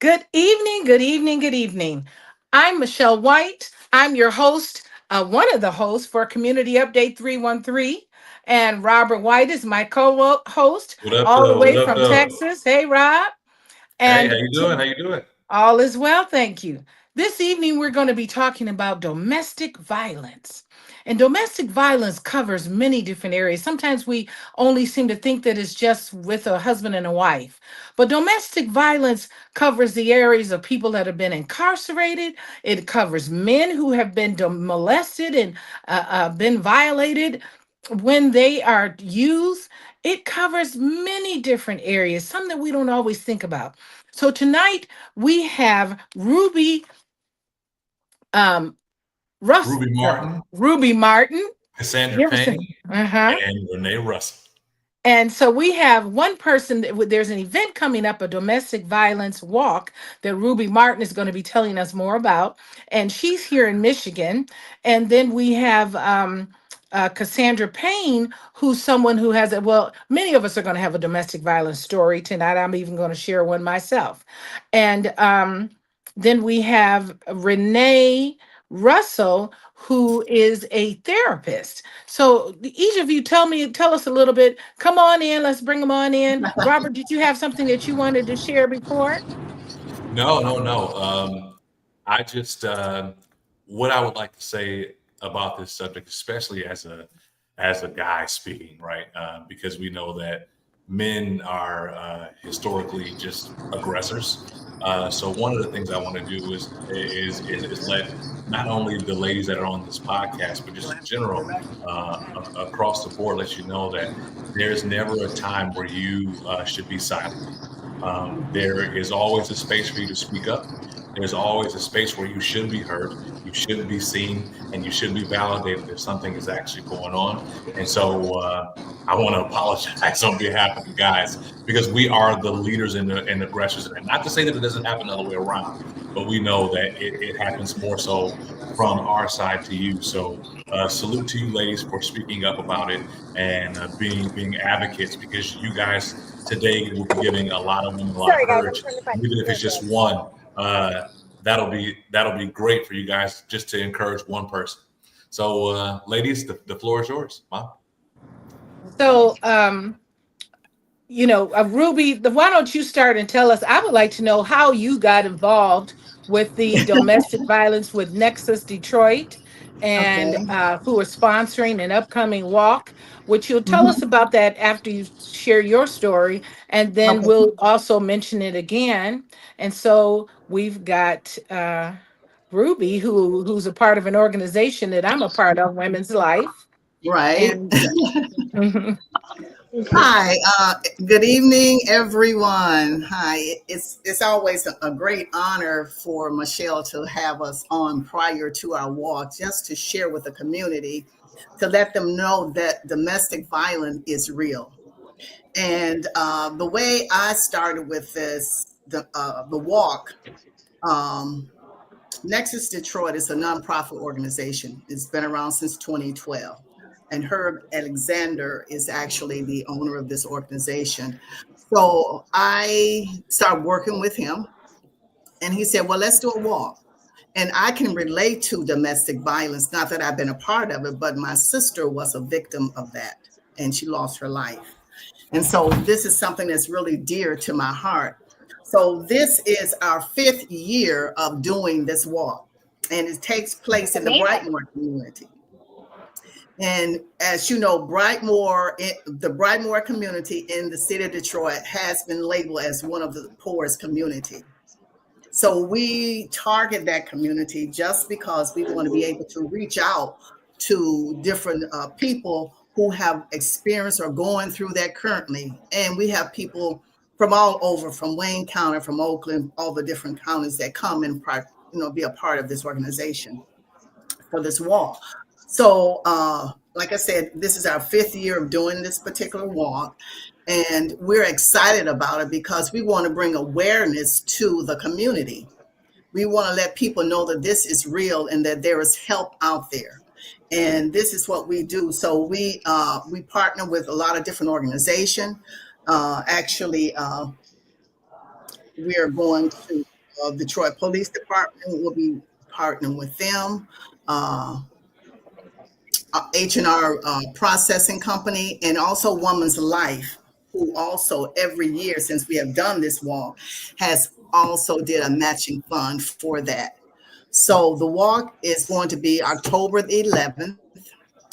Good evening, good evening, good evening. I'm Michelle White. I'm your host, one of the hosts for Community Update 313. And Robert White is my co host, What up, all the though? What way up, from though? Texas. Hey, Rob. Hey, how And you doing? How you doing? all is well, thank you. This evening, we're going to be talking about domestic violence. And domestic violence covers many different areas. Sometimes we only seem to think that it's just with a husband and a wife. But domestic violence covers the areas of people that have been incarcerated. It covers men who have been molested and been violated when they are youth. It covers many different areas, some that we don't always think about. So tonight we have um, Ruby Martin, Ruby Martin. Cassandra You ever Payne, seen? Uh-huh. and Renee Russell. And so we have one person there's an event coming up, a domestic violence walk that Ruby Martin is going to be telling us more about. And she's here in Michigan. And then we have Cassandra Payne, who's someone who has well, many of us are going to have a domestic violence story tonight. I'm even going to share one myself. And then we have Renee Russell, who is a therapist. So each of you tell us a little bit. Come on in, let's bring them on in. Robert, did you have something that you wanted to share before? No, no, no. I just what I would like to say about this subject, especially as a guy speaking, right? Because we know that men are historically just aggressors. So one of the things I want to do is let not only the ladies that are on this podcast, but just in general across the board, let you know that there's never a time where you should be silent. There is always a space for you to speak up. There's always a space where you should be heard, you should be seen, and you should be validated if something is actually going on. And so I want to apologize on behalf of the guys because we are the leaders and aggressors. And not to say that it doesn't happen the other way around, but we know that it happens more so from our side to you. So salute to you ladies for speaking up about it and being advocates because you guys today will be giving a lot of women a lot of Sorry, guys, I'm courage. trying to find And even if it's just one, uh, that'll be great for you guys just to encourage one person. So, ladies, the floor is yours, Mom. So Ruby, why don't you start and tell us? I would like to know how you got involved with the domestic violence with Nexus Detroit and Okay. who are sponsoring an upcoming walk, which you'll tell us Mhm. about that after you share your story. And then Okay. we'll also mention it again. And so we've got Ruby, who's a part of an organization that I'm a part of, Women's Life. Right. And Hi. Good evening, everyone. Hi. It's always a great honor for Michelle to have us on prior to our walk, just to share with the community, to let them know that domestic violence is real. And the way I started with this, the walk. Um, Nexus Detroit is a nonprofit organization. It's been around since 2012. And Herb Alexander is actually the owner of this organization. So I started working with him, and he said, well, let's do a walk. And I can relate to domestic violence, not that I've been a part of it, but my sister was a victim of that, and she lost her life. And so this is something that's really dear to my heart. So this is our fifth year of doing this walk, and it takes place in the Brightmoor community. And as you know, the Brightmoor community in the city of Detroit has been labeled as one of the poorest community. So we target that community just because we want to be able to reach out to different people who have experienced or going through that currently. And we have people from all over, from Wayne County, from Oakland, all the different counties that come and be a part of this organization for this walk. So, like I said, this is our fifth year of doing this particular walk. And we're excited about it because we want to bring awareness to the community. We want to let people know that this is real and that there is help out there. And this is what we do. So we partner with a lot of different organizations. Actually, we are going to Detroit Police Department will be partnering with them. H&R Processing Company, and also Woman's Life, who also every year since we have done this walk has also did a matching fund for that. So the walk is going to be October the 11th.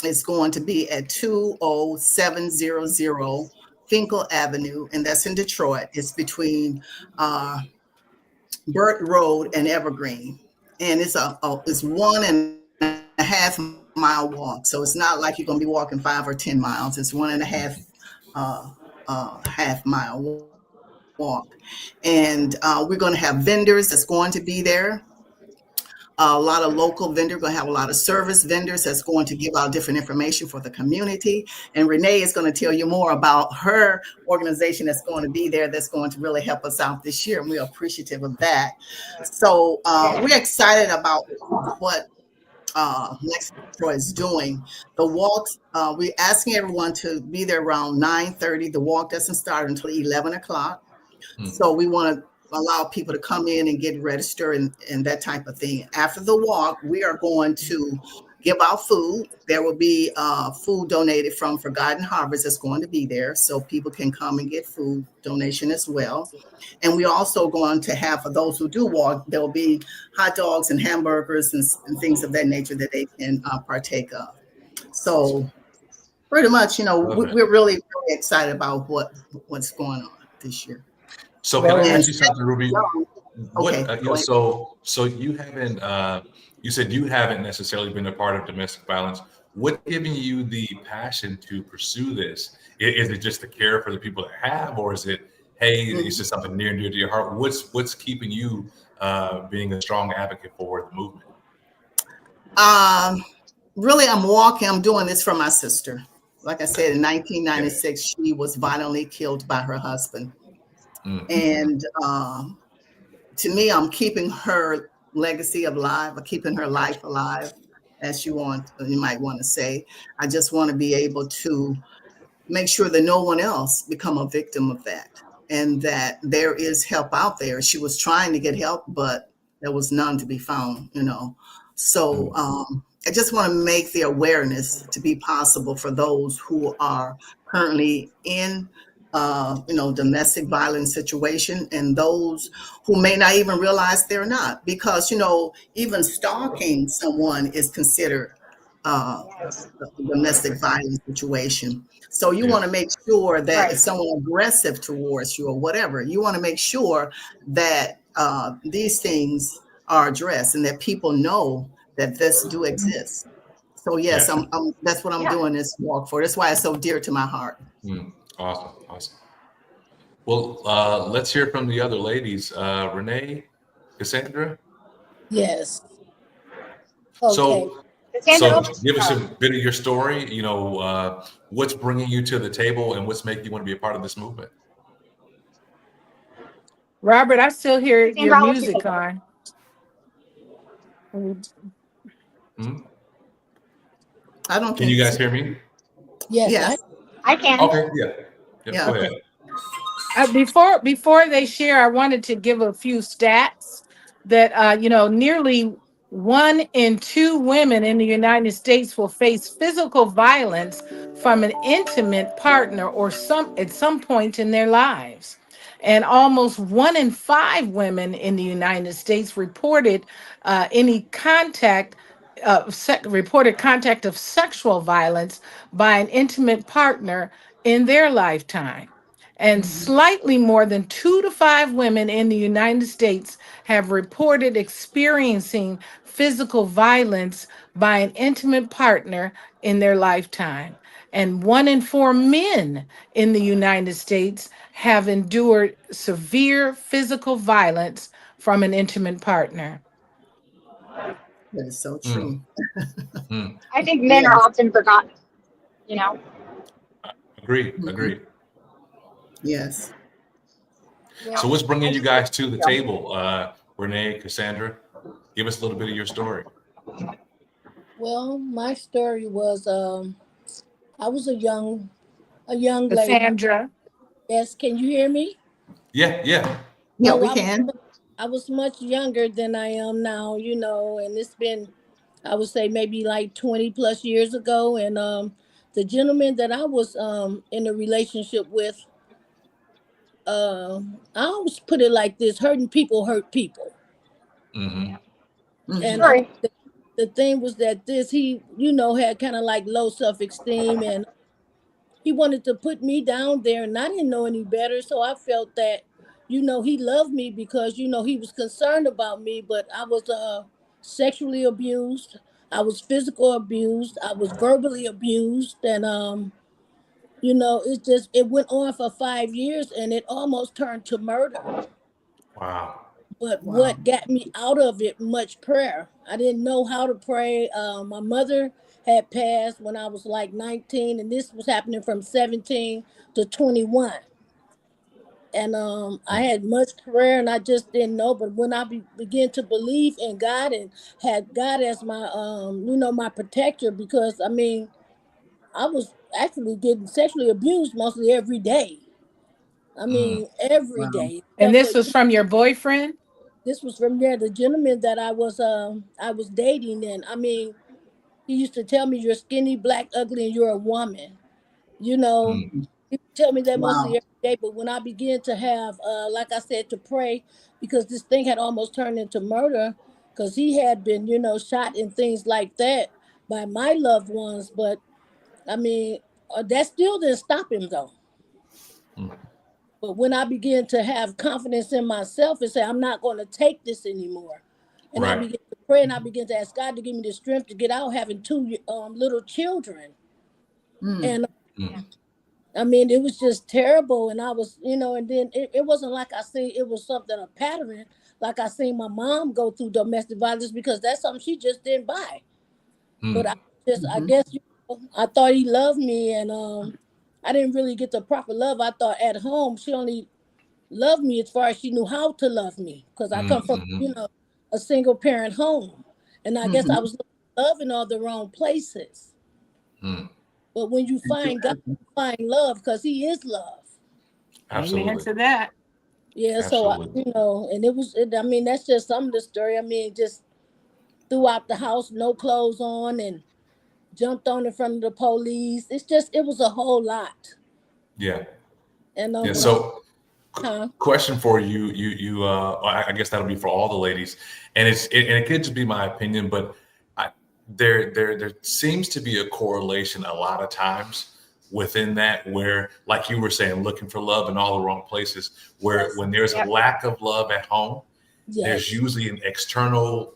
It's going to be at 20700 Finkel Avenue, and that's in Detroit. It's between Burt Road and Evergreen, and it's 1.5 mile walk. So it's not like you're going to be walking 5 or 10 miles. It's 1.5 half mile walk, and we're going to have vendors that's going to be there. A lot of local vendors, going to have a lot of service vendors that's going to give out different information for the community. And Renee is going to tell you more about her organization that's going to be there, that's going to really help us out this year. And we're appreciative of that. So we're excited about what Next Detroit is doing. The walks, we're asking everyone to be there around 9:30. The walk doesn't start until 11 o'clock. So we want to allow people to come in and get registered and that type of thing. After the walk, we are going to give out food. There will be food donated from Forgotten Harvest that's going to be there, so people can come and get food donation as well. And we're also going to have, for those who do walk, there will be hot dogs and hamburgers and things of that nature that they can partake of. So pretty much, we're really, really excited about what's going on this year. So can I ask you something, Ruby? Okay. So you haven't. You said you haven't necessarily been a part of domestic violence. What's giving you the passion to pursue this? Is it just the care for the people that have, or is it, hey, it's just something near and dear to your heart? What's keeping you being a strong advocate for the movement? Really, I'm doing this for my sister. Like I said, in 1996, she was violently killed by her husband. And to me, I'm keeping her legacy alive, or keeping her life alive, as you might want to say. I just want to be able to make sure that no one else become a victim of that, and that there is help out there. She was trying to get help, but there was none to be found, So I just want to make the awareness to be possible for those who are currently in domestic violence situation, and those who may not even realize they're not, because, even stalking someone is considered a domestic violence situation. So you want to make sure that if someone aggressive towards you or whatever, you want to make sure that these things are addressed and that people know that this do exist. So yes, that's what I'm doing this walk for. That's why it's so dear to my heart. Awesome. Well, let's hear from the other ladies. Renee, Cassandra? Yes. Okay. So give us a bit of your story, what's bringing you to the table and what's making you want to be a part of this movement? Robert, I still hear your music on. I don't. Can you guys hear me? Yes. I can. Okay. Yeah. Go ahead. Before they share, I wanted to give a few stats that nearly 1 in 2 women in the United States will face physical violence from an intimate partner or at some point in their lives. And almost 1 in 5 women in the United States reported reported contact of sexual violence by an intimate partner in their lifetime. And slightly more than 2 to 5 women in the United States have reported experiencing physical violence by an intimate partner in their lifetime. And 1 in 4 men in the United States have endured severe physical violence from an intimate partner. That is so true. I think men are often forgotten, Agreed. Yes. So what's bringing you guys to the table? Renee, Cassandra, give us a little bit of your story. Well, my story was I was a young lady. Cassandra. Yes, can you hear me? Yeah. Yeah, we can. I was much younger than I am now, and it's been, I would say, maybe like 20 plus years ago. And the gentleman that I was in a relationship with, I always put it like this: hurting people hurt people. Mm-hmm. And Sorry. the thing was that he, had kind of like low self-esteem, and he wanted to put me down there, and I didn't know any better. So I felt that, he loved me because, he was concerned about me, but I was sexually abused. I was physical abused. I was verbally abused. And, it went on for 5 years, and it almost turned to murder. Wow. But Wow. what got me out of it, much prayer. I didn't know how to pray. My mother had passed when I was like 19, and this was happening from 17 to 21. And I had much prayer, and I just didn't know. But when I began to believe in God and had God as my, my protector, because I mean, I was actually getting sexually abused mostly every day. I Mm. mean, every Wow. day. And Except for this was from your boyfriend? this was from there, the gentleman that I was dating. And I mean, he used to tell me, you're skinny, black, ugly, and you're a woman. You know, Mm. he would tell me that mostly Wow. every day. But when I began to have, like I said, to pray, because this thing had almost turned into murder, because he had been, shot and things like that by my loved ones. But I mean, that still didn't stop him though. Mm. But when I began to have confidence in myself and say, I'm not going to take this anymore. And I Right. began to pray, and I began to ask God to give me the strength to get out, having two little children. Mm. And Mm. I mean, it was just terrible. And I was, and then it wasn't like I seen it was something, a pattern, like I seen my mom go through domestic violence, because that's something she just didn't buy. But Mm. I Mhm. guess, I thought he loved me, and I didn't really get the proper love. I thought at home she only loved me as far as she knew how to love me, because I come from, Mm. a single parent home. And I guess I Mhm. was looking in all the wrong places. Mm. But when you find God, Exactly. you find love, because he is love. Amen Absolutely. to that. Yeah, so Absolutely. and I mean, that's just some of the story. I mean, just threw out the house, no clothes on, and jumped on in front of the police. It was a whole lot. Yeah. And Yeah. when I, So, huh? question for you. I guess that'll be for all the ladies, and it could just be my opinion, but I, there seems to be a correlation a lot of times within that, where, like you were saying, looking for love in all the wrong places, where Yes, when there's a Yep. lack of love at home, there's yes, usually an external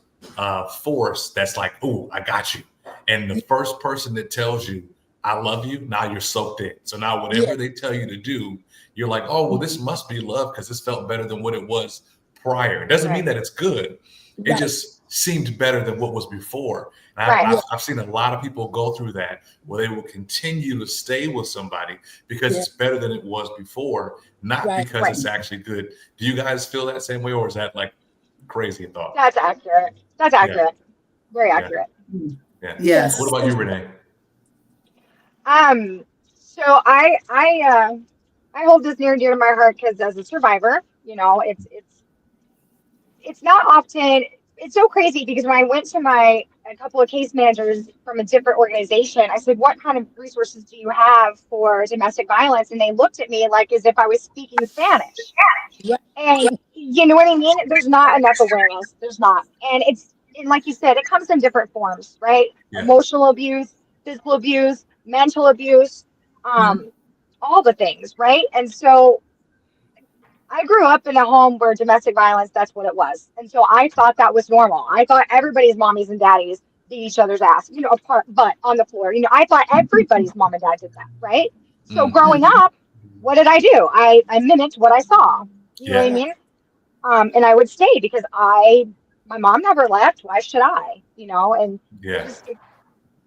force that's like, "Oh, I got you," and the first person that tells you, "I love you," now you're soaked in. So now yeah, whatever they tell you to do, you're like, "Oh, well, this must be love because this felt better than what it was prior." It doesn't mean Right. that it's good. It right, just seemed better than what was before. And Right. yeah, I've seen a lot of people go through that, where they will continue to stay with somebody because yeah, it's better than it was before, not right. because Right. it's actually good. Do you guys feel that same way, or is that like crazy thought? That's accurate. That's Yeah, accurate. Very yeah, accurate. Mm. yeah. Yeah, What Yes. about you, Renee? So I hold this near and dear to my heart because as a survivor, it's not often. It's so crazy because when I went to a couple of case managers from a different organization, I said, "What kind of resources do you have for domestic violence?" And they looked at me like as if I was speaking Spanish. right, And you know what I mean? There's not enough awareness. There's not. And like you said, it comes in different forms, right? Yeah, Emotional abuse, physical abuse, mental abuse, Mhm. um, all the things, right? And so I grew up in a home where domestic violence, that's what it was. And so I thought that was normal. I thought everybody's mommies and daddies beat each other's ass, apart, but on the floor. I thought everybody's mom and dad did that, right? So mm, growing Mhm. up, what did I do? I mimicked what I saw. You know what I yeah, right, mean? And I would stay because my mom never left. Why should I? And it yeah, just,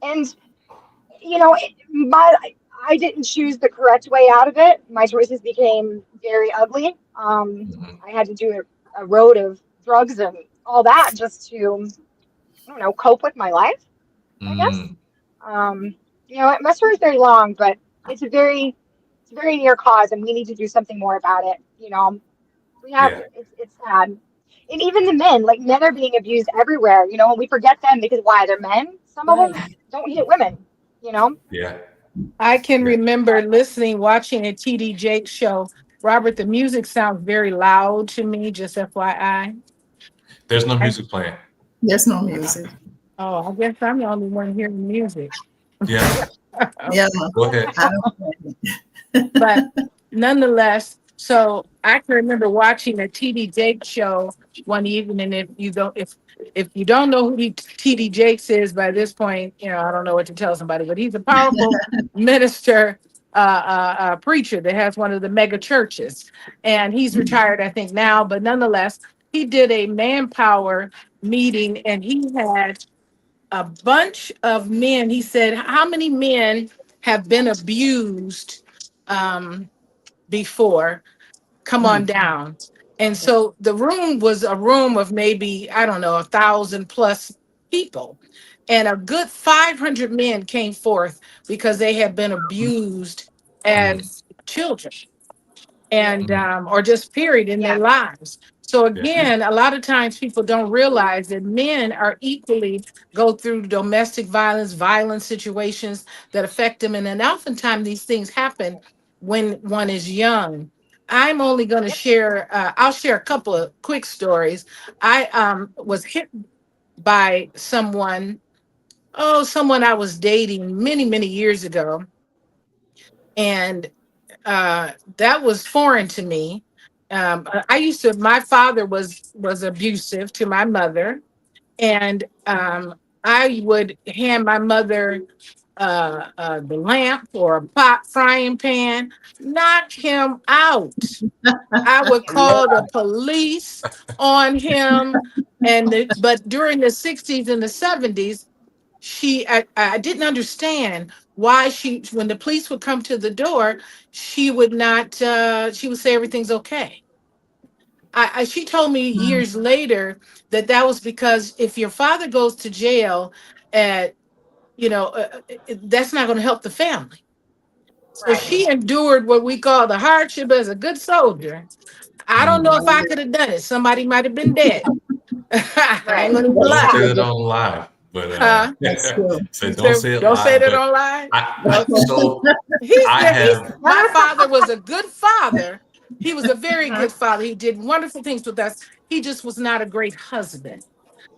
and you know, it, my I didn't choose the correct way out of it. My choices became very ugly. mhm, I had to do a road of drugs and all that just to, I don't know, cope with my life, I guess. mm, Um, my story's very long, but it's a very near cause, and we need to do something more about it. We have yeah, it's sad. And even the men, like men are being abused everywhere, you know, and we forget them because why? They're men. Some of them Right. don't hit women, you know? Yeah. I can Yeah. remember watching a TD Jakes show. Robert, the music sounds very loud to me, just FYI. There's no music playing. There's no music. Oh, I guess I'm the only one hearing music. Yeah. Yeah, Go ahead. I don't. But nonetheless, so I can remember watching a TD Jakes show one evening. If you don't know who TD Jakes is by this point, I don't know what to tell somebody, but he's a powerful minister, preacher that has one of the mega churches, and he's retired, I think now, but nonetheless, he did a manpower meeting, and he had a bunch of men. He said, "How many men have been abused before? Come on down." And so the room was a room of maybe, I don't know, 1,000 plus people. And a good 500 men came forth because they had been abused as children and or just period in their Yeah. lives. So Yeah. again, a lot of times people don't realize that men are equally go through domestic violence, violent situations that affect them, and then oftentimes these things happen when one is young. I'm only going to Yep. share. I'll share a couple of quick stories. I was hit by someone I was dating many years ago, and that was foreign to me. My father was abusive to my mother, and I would hand my mother the lamp or a pot frying pan, knock him out. I would Yeah. call the police on him, but during the 60s and the 70s, I didn't understand why when the police would come to the door, she would not she would say everything's okay. She told me years later that was because if your father goes to jail, at that's not going to help the family. So Right. she endured what we call the hardship as a good soldier. I don't know if I could have done it. Somebody might have been dead. I ain't Right. gonna even That's Don't lie. say true. that on live, but Huh? That's true. so You don't said, say it don't say live. that But on live. I Okay. so He's I have my father was a good father. He was a very good father. He did wonderful things with us. He just was not a great husband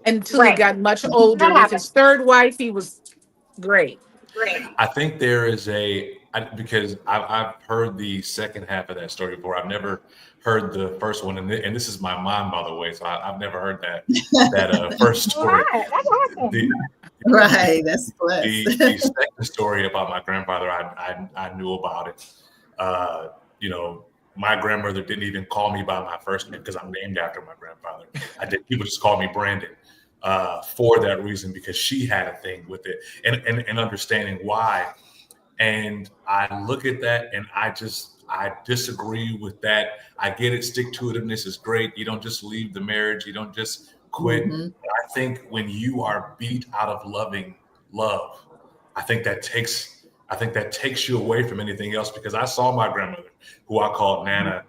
until he Right. got much And older. that With his happens. third wife, he was great. I think there is because I've heard the second half of that story before. I've never heard the first one, and this is my mom, by the way, so I've never heard that first Well, story. that's awesome. The, Right. That's blessed. the second story about my grandfather, I knew about it. Uh, you know, my grandmother didn't even call me by my first name because I'm named after my grandfather. People just call me Brandon. For that reason, because she had a thing with it, and understanding why. And I look at that and I disagree with that. I get it. Stick to itiveness is great. You don't just leave the marriage. You don't just quit. Mhm. I think when you are beat out of loving love, I think that takes you away from anything else, because I saw my grandmother, who I called Nana,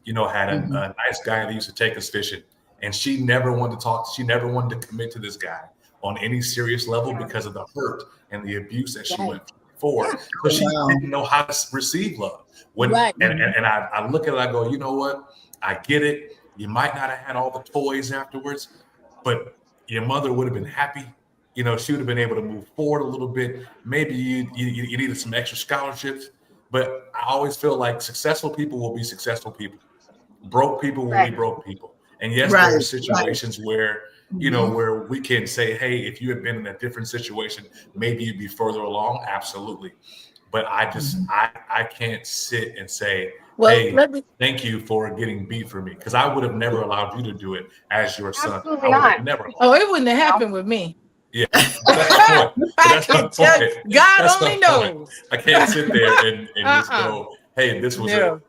had a nice guy that used to take us fishing, and she never wanted to talk. She never wanted to commit to this guy on any serious level because of the hurt and the abuse that she went for. So she Wow. didn't know how to receive love. Right. And I look at it, I go, you know what? I get it. You might not have had all the toys afterwards, but your mother would have been happy. She would have been able to move forward a little bit. Maybe you needed some extra scholarships, but I always feel like successful people will be successful people. Broke people will be Right. broke people. And yes, Right, there are right. situations where, where we can say, hey, if you had been in a different situation, maybe you'd be further along. Absolutely. But I can't sit and say, Well, hey, thank you for getting beat for me, because I would have never allowed you to do it as your son. Absolutely I would have not. never. Oh, it wouldn't have No. happened with me. Yeah, that's the point. But I that's the can tell you, point. God That's the only point. knows. I can't sit there and just Uh-uh. go, hey, this was No.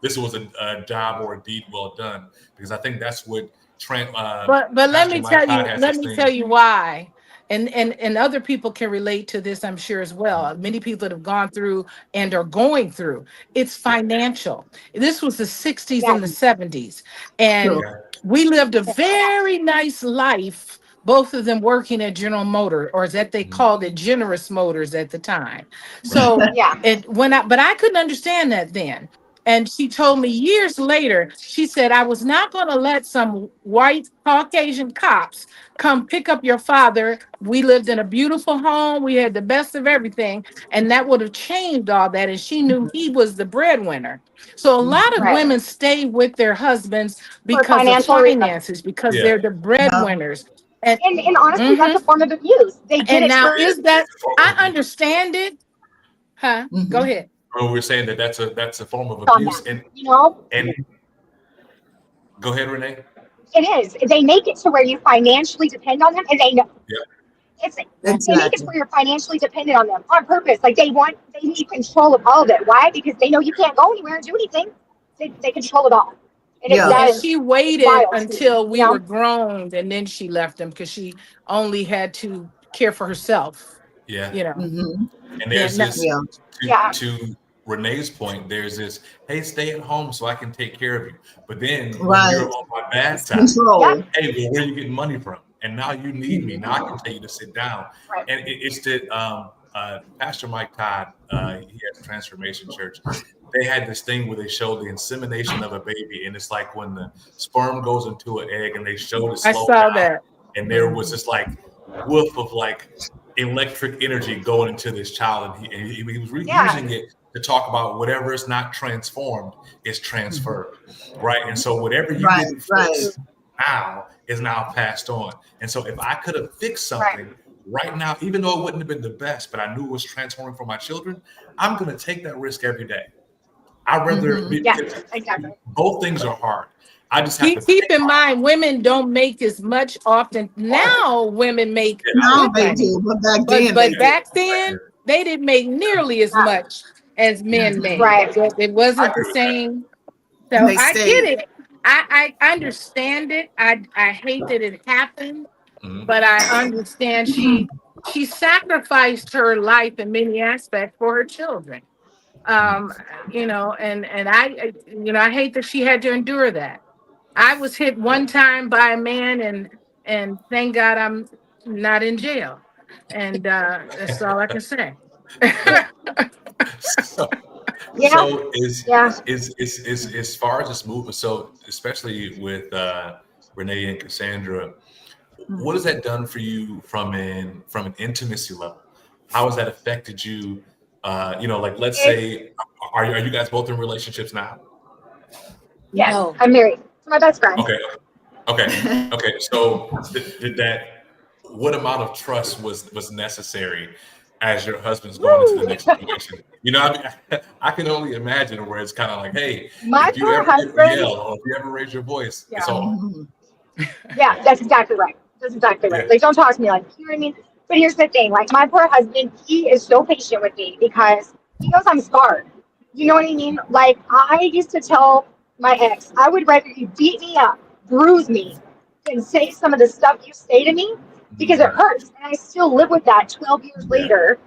a job or a deed well done, because I think that's what But let Pastor me Mike tell you, Todd has us let me thinking. tell you why. and other people can relate to this, I'm sure as well. Many people that have gone through and are going through. It's financial. This was the 60s and the Yes. 70s, and True. Yeah. we lived a very nice life. Both of them working at General Motor, or as that they Mhm. called it, Generous Motors at the time. Right. So Yeah. but I couldn't understand that then. And she told me years later, she said, I was not going to let some white Caucasian cops come pick up your father. We lived in a beautiful home. We had the best of everything. And that would have changed all that. And she knew he was the breadwinner. So a lot of Right. women stay with their husbands For because of financial reasons. finances, because Yeah. they're the Yeah. breadwinners. And And honestly, that's mhm. a form of abuse. They get And it now through. is that, It's a form I of abuse. understand it. Huh? Go Mhm. ahead. Well, we're saying that that's a form of On abuse. them, you know, And go ahead, Renee. it is. They make it to where you financially depend on them, and they know Yeah. it's. They make it to Exactly. where you're financially dependent on them on purpose. Like they need control of all of it. Why? Because they know you can't go anywhere and do anything. They control it all, and Yeah. Yeah, that is she it's waited wild to me. until You we were know. grown and then she left him because she only had to care for herself, Yeah. you know. Hmm. And Yeah, there's no, this Yeah. Yeah. to Renee's point, there's this, hey, stay at home so I can take care of you. But then when Right. you're on my bad It's side, Yep. control. hey, well, where are you getting money from? And now you need me. Now I Mhm. can tell you to sit down. Right. And it's that Pastor Mike Todd, he has Transformation Church. They had this thing where they showed the insemination of a baby, and it's like when the sperm goes into an egg, and they showed it I slow saw down, that. and there was this like woof of like electric energy going into this child, and he was Yeah. reusing it to talk about whatever is not transformed is transferred, right? And so whatever you Right. didn't Right. fix now is now passed on. And so if I could have fixed Right. something right now, even though it wouldn't have been the best, but I knew it was transforming for my children, I'm going to take that risk every day. I'd rather Hmm. be, Yes. Exactly. both things are hard. I just have to Keep pick in my mind, women don't make as much often. Now women make Now good they money, do, but back but then they but did. back then they didn't make nearly as Yeah. much as men made. Right. It I wasn't the agree with that. same. And So they I get stayed. it. I understand it. I hate that it happened, Mhm. but I understand she sacrificed her life in many aspects for her children. Um, and I hate that she had to endure that. I was hit one time by a man, and thank God I'm not in jail. And that's all I can say. So, Yeah. so Yeah. is as far as this movement, so especially with Renee and Cassandra, what has that done for you from an intimacy level? How has that affected you? Like let's It's say, are you guys both in relationships now? yes. No. I'm married to my best friend. Okay, okay. So did that? What amount of trust was necessary as your husband's going into the Woo! next situation? I mean, I can only imagine where it's kind of like, hey, My if you poor ever husband. yell or if you ever raise your voice, it's Yeah. on. Mhm. Yeah, that's exactly right. That's exactly Yeah. right. Like, don't talk to me like, you know what I mean? But here's the thing, like, my poor husband, he is so patient with me because he knows I'm scarred. You know what I mean? Like, I used to tell my ex, I would rather you beat me up, bruise me, than say some of the stuff you say to me because it Mhm. hurts. And I still live with that 12 years Yeah, later.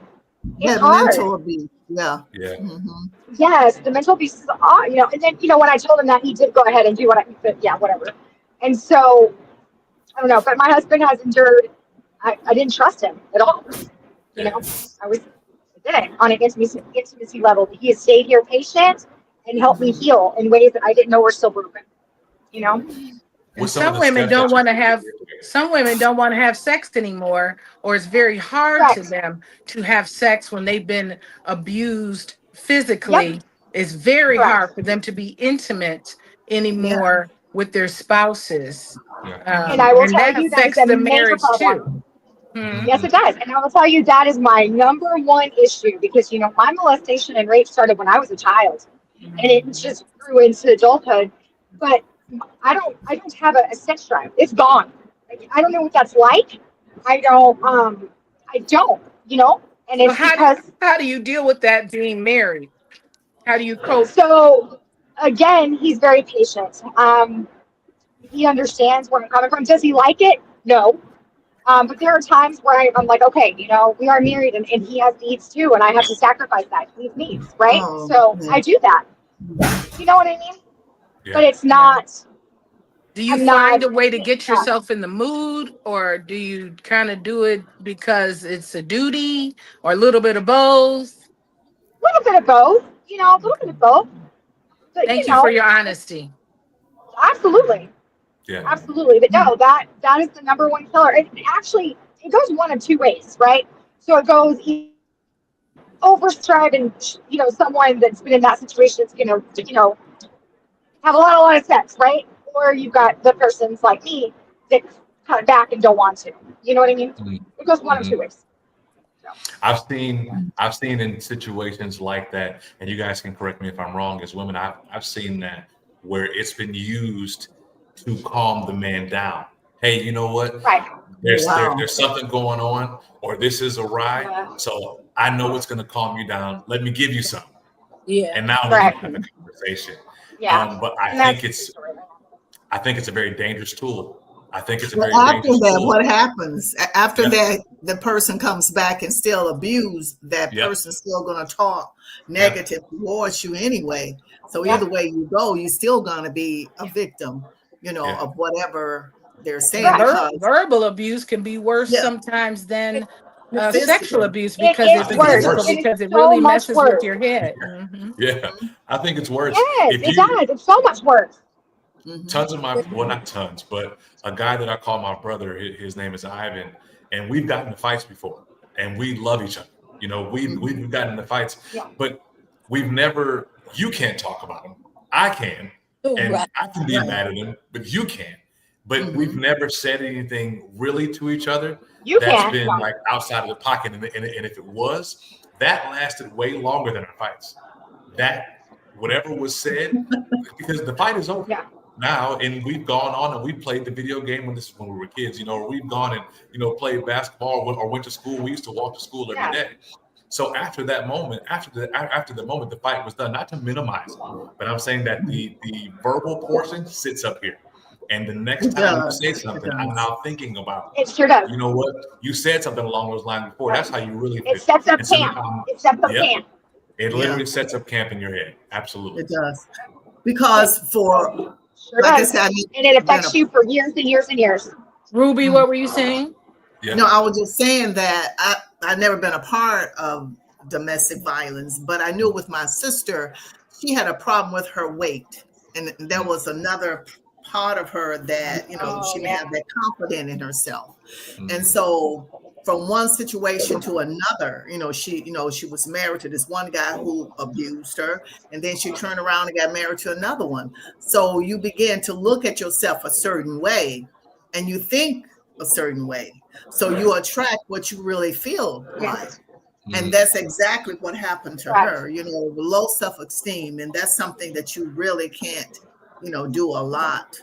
It's That hard. mental abuse. Yeah. yeah. Hmm. Yes, the mental abuse is, and then, when I told him that, he did go ahead and do what I said, yeah, whatever. And so, I don't know, but my husband has endured. I didn't trust him at all. Yeah. I didn't on an intimacy level. But he has stayed here patient and helped me heal in ways that I didn't know were still broken. You know? And What's some of the steps that some women don't want to have sex anymore, or it's very hard to Correct. them to have sex when they've been abused Yep. physically. It's very Correct. hard for them to be intimate Yeah. anymore with their spouses. Yeah. And I will And tell that you that is affects a the major marriage too. problem. Hmm. Yes, it does. And I will tell you that is my number one issue because my molestation and rape started when I was a child, and it just grew into adulthood. But I don't have a sex drive. It's gone. Like, I don't know what that's like. I don't, and So it's because how do you deal with that being married? How do you cope? so again, he's very patient. He understands where I'm coming from. Does he like it? No. But there are times where I'm like, okay, we are married and he has needs too, and I have to sacrifice that. He has needs, right? Oh, So yeah. I do that. You know what I mean? But Yeah. it's not, Do you I'm not, find a way to get yeah, yourself in the mood, or do you kind of do it because it's a duty, or a little bit of both? a little bit of both, a little bit Okay. of both. But, Thank you for your honesty. absolutely. Yeah. Absolutely. But no, that is the number one killer. It goes one of two ways, right? So it goes overstrive and someone that's been in that situation is gonna, have a lot of sex, right? Or you've got the person's like me that cut back and don't want to. You know what I mean? It goes one of Mhm. two ways. So, I've seen in situations like that, and you guys can correct me if I'm wrong. As women, I've seen that where it's been used to calm the man down. Hey, you know what? right. Wow. There's something going on, or this is awry. Yeah. So I know it's going to calm you down. Let me give you some, Yeah. and now we can Correct. have a conversation. Yeah. But And that's the story. I think it's a very dangerous tool. I think it's a Well, very after dangerous that, tool. what happens? After Yeah. that, the person comes back and still abused. That Yep. person's still going to talk Yep. negative towards you anyway. So Yeah. either way you go, you're still going to be a victim, Yeah. of whatever they're saying. Correct. Because Verbal abuse can be worse yeah, sometimes than the sexual physical. abuse It because I it's is think it's worse. physical, worse. It is because it so really much messes with worse. your head. Mhm. Yeah. I think it's worse. Yes, If it you does. It's so much worse. Mhm. well, not tons, but a guy that I call my brother, his name is Ivan, and we've gotten into fights before, and we love each other. We've gotten into fights, Yeah. but we've never. You can't talk about him. I can, and Right. I can be Right. mad at him, but you can't. But we've Mhm. never said anything really to each other You that's can. been Yeah. like outside of the pocket, and if it was, that lasted way longer than our fights. That whatever was said, because the fight is over Yeah. now, and we've gone on and we played the video game when we were kids, or we've gone and played basketball or went to school. We used to walk to school every Yeah. day. So after that moment, after the moment, the fight was done. Not to minimize it, but I'm saying that the verbal portion sits up here, and the next It time you does. say It something, I'm does. now thinking about, It sure does. you know what, you said something along those lines before. That's how you really It feel. sets up And so camp. now, It sets up yep, camp. it Yeah, literally sets up camp in your head. Absolutely. it does. Because Sure like I does. said, And it I've been affects you for years and years and years. Ruby, what were you saying? Yeah. no, I was just saying that I've never been a part of domestic violence, but I knew with my sister, she had a problem with her weight. And there was another part of her that, Oh, she didn't yeah. have that confidence in herself. Mhm. And so from one situation to another, she was married to this one guy who abused her, and then she turned around and got married to another one. So you begin to look at yourself a certain way and you think a certain way. So you attract what you really feel like. And Mhm. that's exactly what happened to Right. her, low self-esteem. And that's something that you really can't, do a lot.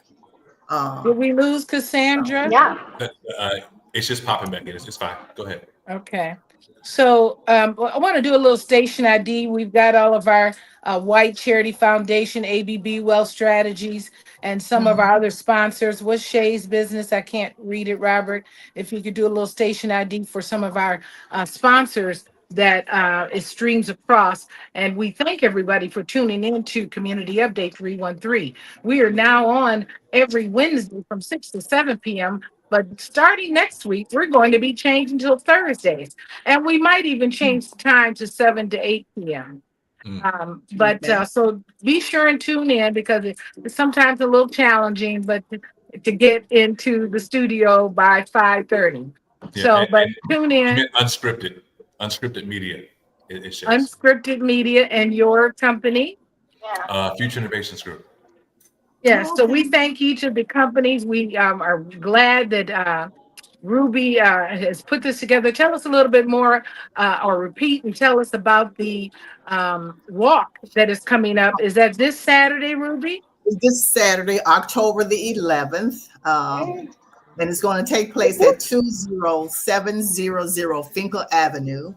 Did we lose Cassandra? Yeah. It's just popping back in. It's fine. Go ahead. Okay. So I want to do a little station ID. We've got all of our White Charity Foundation, ABB Wealth Strategies, and some of our other sponsors. What's Shay's business? I can't read it, Robert. If you could do a little station ID for some of our sponsors that it streams across. And we thank everybody for tuning in to Community Update 313. We are now on every Wednesday from 6 to 7 p.m. But starting next week, we're going to be changing till Thursdays. And we might even change the time to 7 to 8 p.m. So be sure and tune in because it's sometimes a little challenging, but to get into the studio by 5:30. Yeah, So, but and tune you in, meant unscripted media. It shows. Unscripted Media and your company. Yeah. Future Innovations Group. Yes, so Okay. we thank each of the companies. We are glad that Ruby has put this together. Tell us a little bit more or repeat and tell us about the walk that is coming up. Is that this Saturday, Ruby? This Saturday, October the 11th. And it's going to take place at 20700 Finkel Avenue.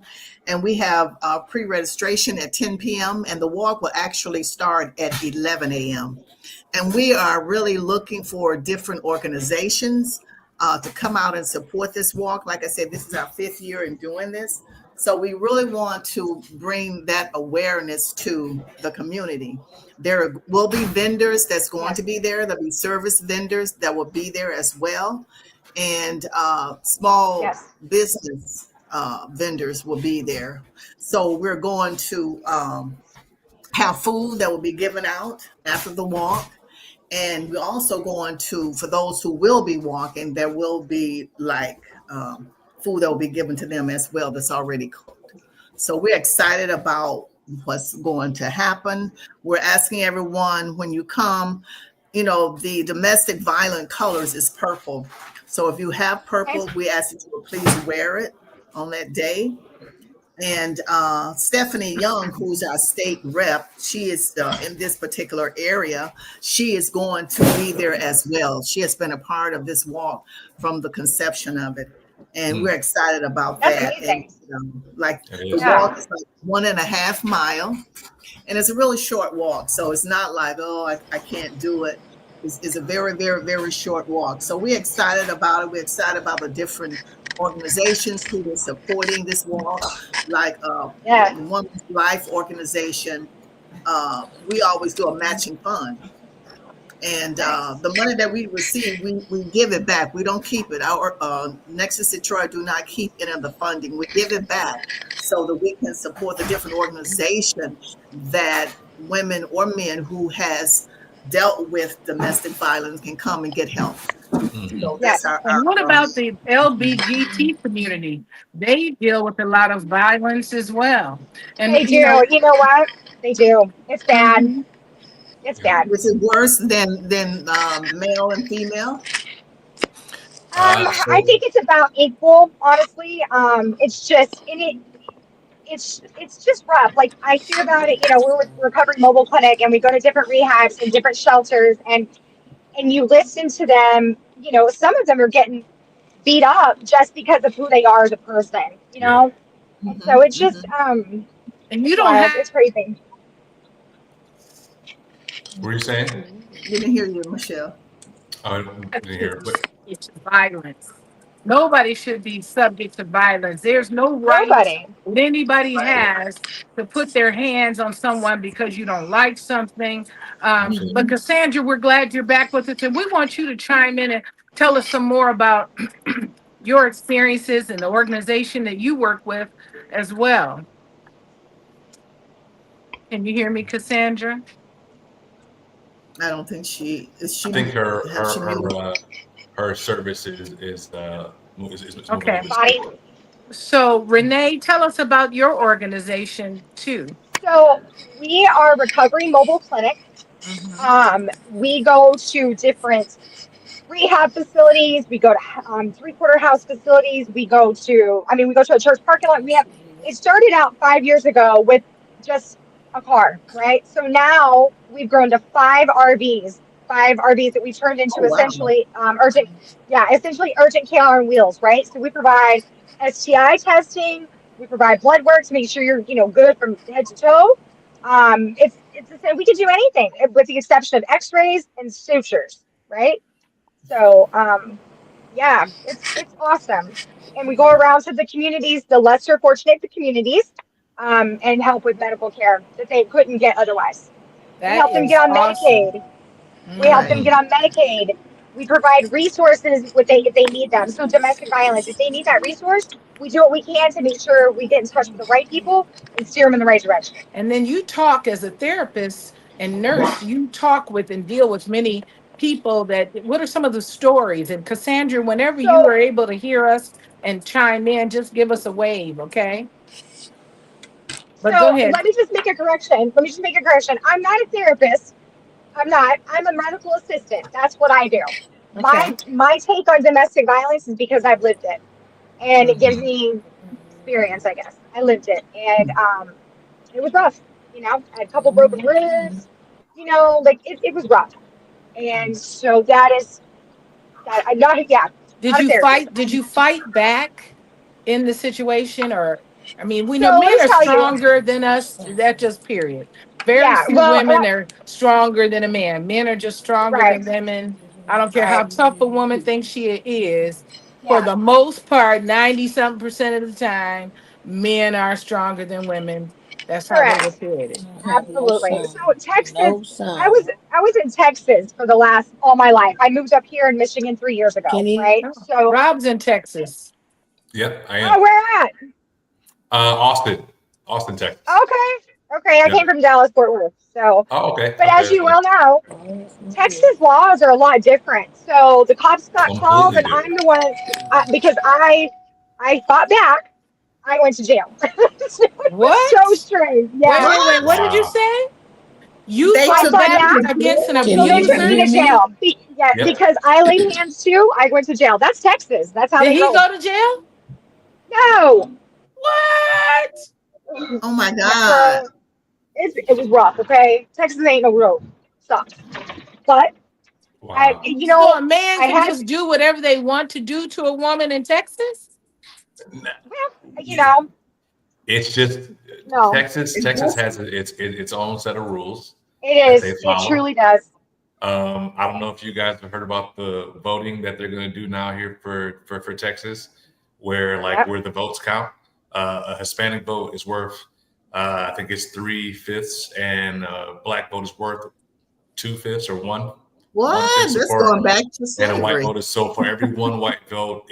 And we have pre-registration at 10 p.m. and the walk will actually start at 11 a.m. And we are really looking for different organizations to come out and support this walk. Like I said, this is our 5th year in doing this. So we really want to bring that awareness to the community. There will be vendors that's going to be there. There'll be service vendors that will be there as well. And small Yes. business vendors will be there. So we're going to have food that will be given out after the walk. And we're also going to, for those who will be walking, there will be like food that will be given to them as well that's already cooked. So we're excited about what's going to happen. We're asking everyone when you come, you know, the domestic violent colors is purple. So if you have purple, we ask that you will please wear it on that day. And Stephanie Young, who's our state rep, she is in this particular area. She is going to be there as well. She has been a part of this walk from the conception of it. And we're excited about That's that. amazing. And like It the is. walk is like 1.5 miles. And it's a really short walk. So it's not like, oh, I can't do it. It's a very, very, very short walk. So we're excited about it. We're excited about the different organizations who are supporting this walk, like Yeah. Women's Life Organization. We always do a matching fund. And the money that we receive, we give it back. We don't keep it. Our Nexus Detroit do not keep any of the funding. We give it back so that we can support the different organizations that women or men who has dealt with domestic violence can come and get help. So Yes. that's our And what about the LBGT community? They deal with a lot of violence as well. And They do. You know what? They do. It's bad. Mhm. It's bad. which is worse than male and female. I think it's about equal, honestly. It's just in it. It's just rough. Like I hear about it. You know, we're with Recovery Mobile Clinic, and we go to different rehabs and different shelters, and you listen to them. You know, some of them are getting beat up just because of who they are as a person. You know, and so it's just And you it's don't wild. have It's crazy. What were you saying? Didn't hear you, Michelle. I didn't hear. But it's violence. Nobody should be subject to violence. There's no right Nobody. that anybody Right. has to put their hands on someone because you don't like something. But Cassandra, we're glad you're back with us, and we want you to chime in and tell us some more about your experiences and the organization that you work with as well. Can you hear me, Cassandra? I don't think she is. She I think have she muted? her service is moving Okay. a little Body. slower. So, Renee, tell us about your organization too. So we are Recovery Mobile Clinic. We go to different rehab facilities. We go to three-quarter house facilities. We go to a church parking lot. It started out 5 years ago with just a car, right? So now we've grown to five RVs that we turned into Oh wow. essentially essentially urgent care on wheels, right? So we provide STI testing. We provide blood work to make sure you're, good from head to toe. It's the same. We can do anything with the exception of X-rays and sutures, right? So, yeah, it's awesome. And we go around to the communities, the lesser fortunate communities, and help with medical care that they couldn't get otherwise. We That help them is get on awesome. Medicaid. We help them get on Medicaid. We provide resources if they need them. So domestic violence, if they need that resource, we do what we can to make sure we get in touch with the right people and steer them in the right direction. And then you talk as a therapist and nurse, you talk with and deal with many people what are some of the stories? And Cassandra, whenever you So are able to hear us and chime in, just give us a wave, okay? But go So ahead. Let me just make a correction. I'm not a therapist. I'm not. I'm a medical assistant. That's what I do. Okay. My take on domestic violence is because I've lived it, and it gives Mhm. me experience. I guess I lived it, and it was rough. I had a couple broken ribs. Like it was rough, and so that is that. I'm not. Yeah, Did not a you therapist. fight? Did you fight back in the situation? Or, I mean, we know So let me men are tell you. stronger than us. That just period. Very Yeah. few Well, women are stronger than a man. Men are just stronger right. than women. I don't care how Right. tough a woman thinks she is. For Yeah. the most part, 90 something percent of the time, men are stronger than women. That's how they Correct. look at it. I have no Absolutely. So son. Texas, No I son. was I was in Texas for the last all my life. I moved up here in Michigan 3 years ago, Kenny, right? Oh, So, Rob's in Texas. Yep, I oh, am. where at? Austin, Texas. Okay. Okay. I Yep. came from Dallas, Fort Worth. So, Oh, okay. but as Okay. you Okay. well know, oh, that's my kid. Texas laws are a lot different. So the cops got called, Completely and I'm different. the one because I fought back. I went to jail. It was so What? strange. Wait, Yeah. wait, wait. What? What did you Wow. say? You They I fought took fought you back back. to against an jail? Can So you they took abuser? me hear to me? jail. Yeah, Yep. because I laid hands too. I went to jail. That's Texas. That's how Did they he roll. go to jail? No. What? Oh my Yeah. God. It was rough. Okay. Texas ain't no road. Sucks. But Wow. So a man I can had, just do whatever they want to do to a woman in Texas? well, Yeah. It's just no, Texas. Is Texas this- has its own set of rules it that they is. It follow. truly does. I don't know if you guys have heard about the voting that they're going to do now here for Texas, where like Yep. where the votes count. A Hispanic vote is worth, I think it's 3/5, and a black vote is worth 2/5 or one What? fifth This support, going back to and a white slavery. vote is so for every one white vote,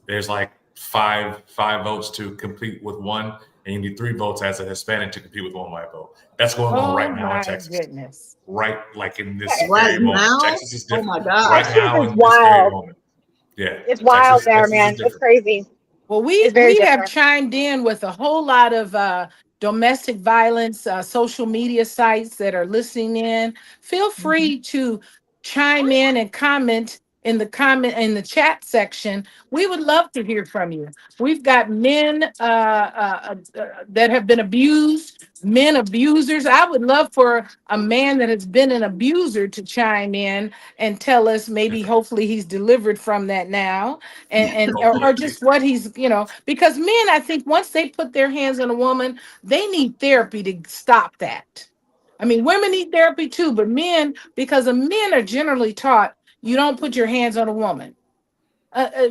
there's like five votes to compete with one, and you need 3 votes as a Hispanic to compete with one white vote. That's going on Oh right now in my Texas, goodness. right like in Yeah, this Right very moment. now? Texas is Oh different my God. right Texas now is in this very wild. moment. Yeah, It's wild there, Texas is man. It's different. crazy. Well, It's very we have different. chimed in with a whole lot of domestic violence social media sites that are listening in. Feel Mhm. free to chime in and comment in the chat section. We would love to hear from you. We've got men that have been abused, men abusers. I would love for a man that has been an abuser to chime in and tell us maybe hopefully he's delivered from that now or Hopefully, just what he's because men, I think once they put their hands on a woman, they need therapy to stop that. I mean, women need therapy too, but men, because the men are generally taught you don't put your hands on a woman.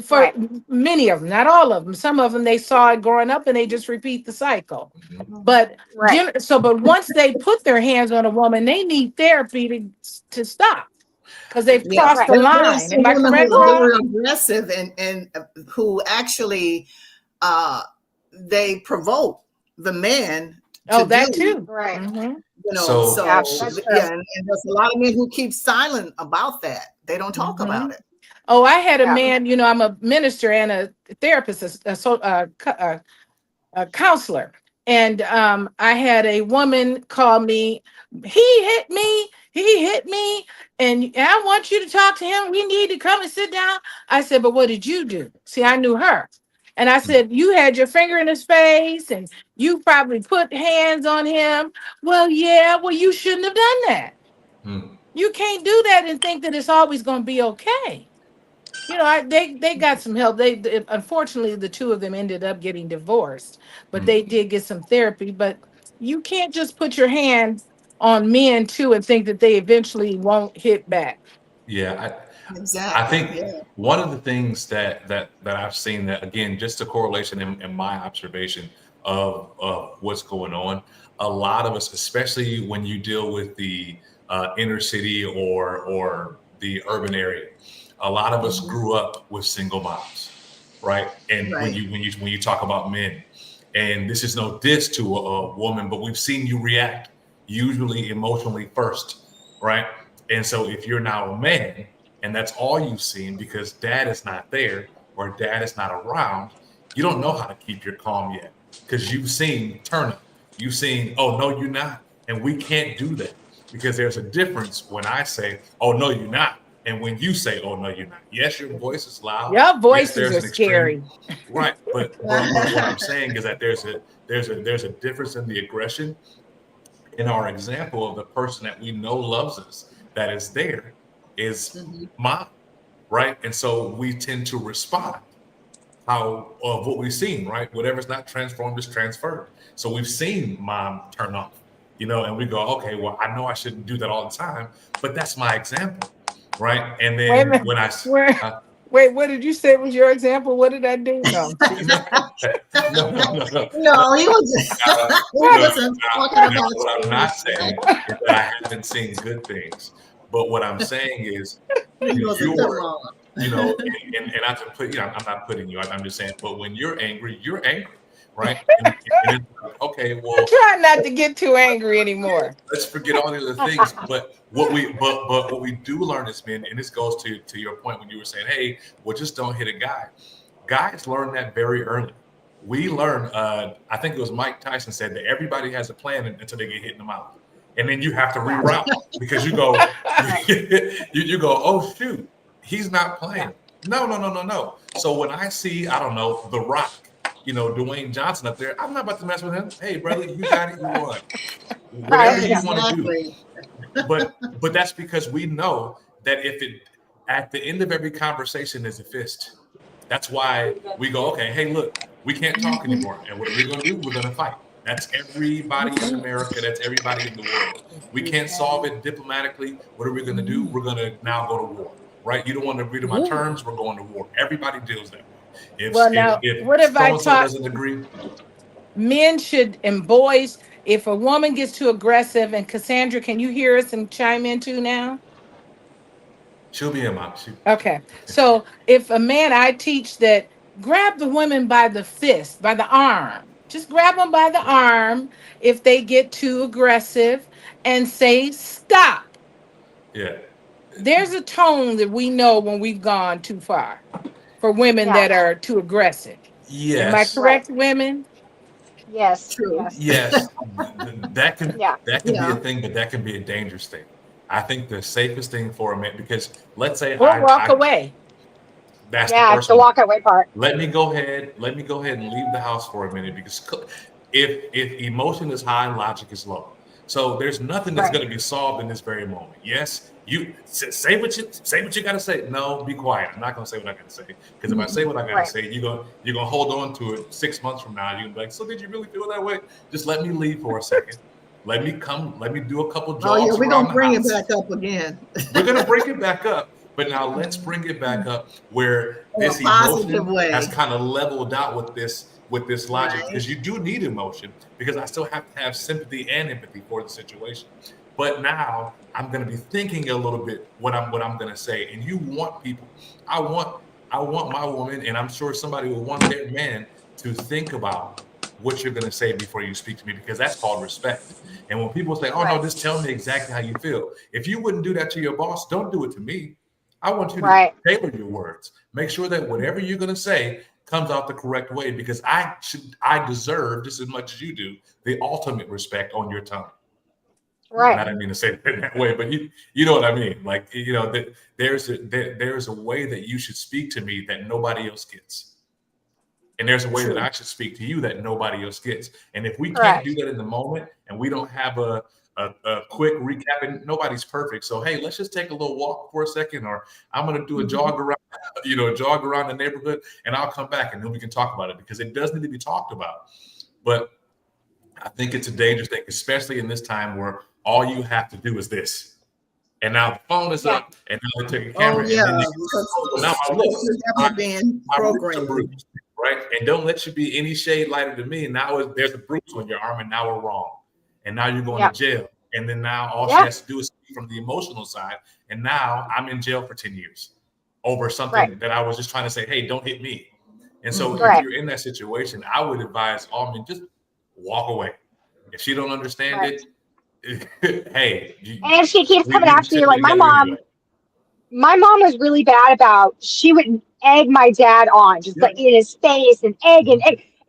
For Right. many of them, not all of them, some of them they saw it growing up and they just repeat the cycle. But Right. but once they put their hands on a woman, they need therapy to stop because they've Yeah. crossed Right. the There's line. some Am I women correct, who are Rob? very aggressive and who actually uh, they provoke the man Oh, to do, that too. Right. Mhm. So Yeah, that's true. yeah, and there's a lot of men who keep silent about that. They don't talk about Mhm. it. Oh, I had a Yeah. man, I'm a minister and a therapist, a counselor. And I had a woman call me, he hit me, and I want you to talk to him. We need to come and sit down. I said, but what did you do? See, I knew her. And I said, you had your finger in his face and you probably put hands on him. Well, yeah, well, you shouldn't have done that. mm, You can't do that and think that it's always going to be okay. They got some help. Unfortunately the two of them ended up getting divorced, but mm, they did get some therapy. But you can't just put your hands on men too and think that they eventually won't hit back. yeah, I Exactly. think Yeah. one of the things that I've seen, that again, just a correlation in my observation of what's going on. A lot of us, especially when you deal with the inner city or the urban area, a lot of us Mhm. grew up with single moms, right? And when Right. you talk about men, and this is no diss to a woman, but we've seen you react usually emotionally first, right? And so if you're now a man and that's all you've seen because dad is not there or dad is not around, you don't know how to keep your calm yet because you've seen turn up. You've seen, oh, no, you're not. And we can't do that because there's a difference when I say, oh, no, you're not. And when you say, oh, no, you're not. Yes, your voice is loud. Your Yes, voices there's are an extreme. scary. Right. But what I'm saying is that there's a difference in the aggression. In our example of the person that we know loves us, that is there, is Mhm. mom, right? And so we tend to respond how of what we've seen, right? Whatever's not transformed is transferred. So we've seen mom turn off, and we go, okay, well, I know I shouldn't do that all the time, but that's my example. right? And Wait a then minute. when I Wait, what did you say was your example? What did I do? No. no. No, he was he wasn't talking about What I'm not saying is that I haven't seen good things, but what I'm saying is he wasn't talking you're, about. and not to put, I'm not putting you. I'm just saying, but when you're angry, right? And it's like, okay, well, I'm trying not to get too angry anymore. let's forget all the other things. But what we do learn as men, and this goes to your point when you were saying, hey, well, just don't hit a guy. Guys learn that very early. We learn, I think it was Mike Tyson said that everybody has a plan until they get hit in the mouth. And then you have to reroute because you go, you go, oh shoot, he's not playing. No. So when I see, I don't know, The Rock, Dwayne Johnson up there, I'm not about to mess with him. Hey, brother, you got it, you won. Whatever you want to do. But that's because we know that if it at the end of every conversation is a fist. That's why we go, okay, hey, look, we can't talk anymore. And what are we going to do? We're going to fight. That's everybody in America. That's everybody in the world. We can't solve it diplomatically. What are we going to do? We're going to now go to war, right? You don't want to agree to my terms. We're going to war. Everybody deals that way. If what if I talk? Doesn't agree? Men should, and boys, if a woman gets too aggressive, and Cassandra, can you hear us and chime in too now? She'll be in my. Okay. So if a man, I teach that grab the women by the fist, by the arm. Just grab them by the arm if they get too aggressive and say, stop. Yeah. There's a tone that we know when we've gone too far for women that are too aggressive. Yes. Am I correct, women? Yes. True. Yes. That can be Yeah. a thing, but that can be a dangerous thing. I think the safest thing for a man, because let's say or walk away. That's the walk away part. Let me go ahead and leave the house for a minute, because if emotion is high, logic is low. So there's nothing that's going to be solved in this very moment. Yes, you say what you got to say. No, be quiet. I'm not going to say what I got to say, because if I say what I got to say, you're gonna hold on to it 6 months from now. You're gonna be like, so did you really feel that way? Just let me leave for a second. Let me do a couple jogs. Oh yeah, we're gonna bring it back up again. We're gonna bring it back up, but now let's bring it back up where this emotion has kind of leveled out with this logic, because you do need emotion, because I still have to have sympathy and empathy for the situation. But now I'm gonna be thinking a little bit what I'm gonna say. And you want people. I want my woman, and I'm sure somebody will want their man to think about what you're going to say before you speak to me, because that's called respect. And when people say, oh, no, just tell me exactly how you feel. If you wouldn't do that to your boss, don't do it to me. I want you to tailor your words. Make sure that whatever you're going to say comes out the correct way, because I deserve just as much as you do the ultimate respect on your tongue. Right. I didn't mean to say it in that way, but you know what I mean. Like, there's a way that you should speak to me that nobody else gets. And there's a way that I should speak to you that nobody else gets. And if we can't do that in the moment, and we don't have a quick recap, and nobody's perfect. So, hey, let's just take a little walk for a second, or I'm going to do a jog around the neighborhood, and I'll come back, and then we can talk about it, because it does need to be talked about. But I think it's a dangerous thing, especially in this time where all you have to do is this. And now the phone is up, and now they take a camera. Now my ribs are bruised. Right, and don't let you be any shade lighter than me. And now there's a bruise on your arm, and now we're wrong, and now you're going to jail. And then now all she has to do is speak from the emotional side, and now I'm in jail for 10 years over something that I was just trying to say, hey, don't hit me. And so if you're in that situation, I would advise all men, just walk away. If she don't understand it, hey. And if she keeps coming after you, like my mom was really bad about, she would egg my dad on, just like in his face, and egg.